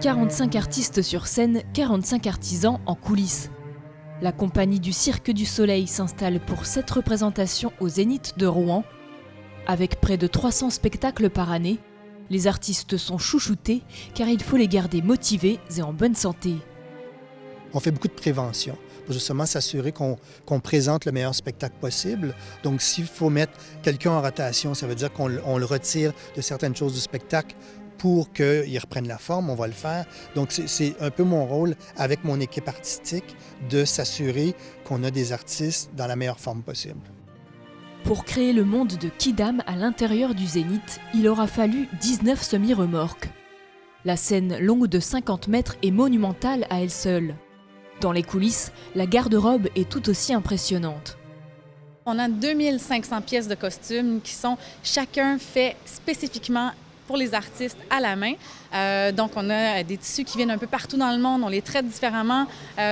45 artistes sur scène, 45 artisans en coulisses. La compagnie du Cirque du Soleil s'installe pour 7 représentations au Zénith de Rouen. Avec près de 300 spectacles par année, les artistes sont chouchoutés car il faut les garder motivés et en bonne santé. On fait beaucoup de prévention pour justement s'assurer qu'on présente le meilleur spectacle possible. Donc, s'il faut mettre quelqu'un en rotation, ça veut dire qu'on le retire de certaines choses du spectacle pour qu'il reprenne la forme, on va le faire. Donc, c'est un peu mon rôle avec mon équipe artistique de s'assurer qu'on a des artistes dans la meilleure forme possible. Pour créer le monde de Quidam à l'intérieur du Zénith, il aura fallu 19 semi-remorques. La scène longue de 50 mètres est monumentale à elle seule. Dans les coulisses, la garde-robe est tout aussi impressionnante. On a 2500 pièces de costumes qui sont chacun fait spécifiquement pour les artistes à la main. Donc, on a des tissus qui viennent un peu partout dans le monde, on les traite différemment,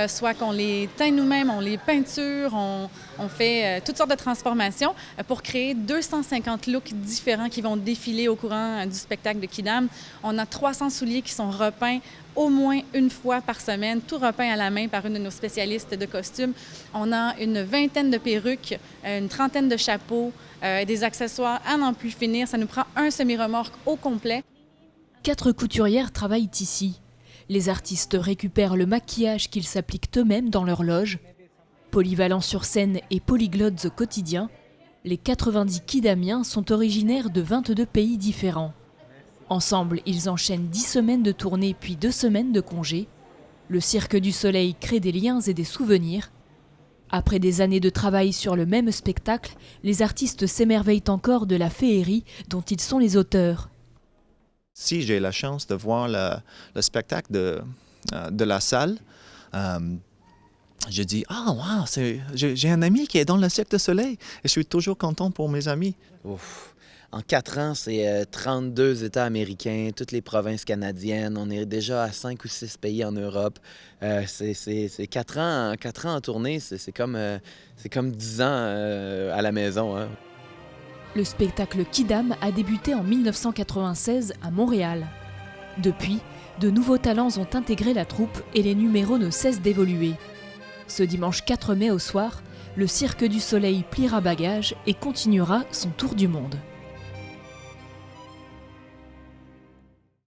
soit qu'on les teint nous-mêmes, on les peinture, on fait toutes sortes de transformations pour créer 250 looks différents qui vont défiler au courant du spectacle de Quidam. On a 300 souliers qui sont repeints au moins une fois par semaine, tout repeint à la main par une de nos spécialistes de costumes. On a une vingtaine de perruques, une trentaine de chapeaux, des accessoires à n'en plus finir. Ça nous prend un semi-remorque au complet. 4 couturières travaillent ici. Les artistes récupèrent le maquillage qu'ils s'appliquent eux-mêmes dans leur loge. Polyvalents sur scène et polyglottes au quotidien, les 90 Quidamiens sont originaires de 22 pays différents. Ensemble, ils enchaînent 10 semaines de tournée puis 2 semaines de congé. Le Cirque du Soleil crée des liens et des souvenirs. Après des années de travail sur le même spectacle, les artistes s'émerveillent encore de la féerie dont ils sont les auteurs. Si j'ai la chance de voir le spectacle de la salle, je dis « Ah, wow, j'ai un ami qui est dans le Cirque du Soleil. » Et je suis toujours content pour mes amis. Ouf. En 4 ans, c'est 32 États américains, toutes les provinces canadiennes. On est déjà à 5 ou 6 pays en Europe. C'est 4 ans en tournée, c'est comme 10 ans à la maison. Hein. Le spectacle Quidam a débuté en 1996 à Montréal. Depuis, de nouveaux talents ont intégré la troupe et les numéros ne cessent d'évoluer. Ce dimanche 4 mai au soir, le Cirque du Soleil pliera bagages et continuera son tour du monde.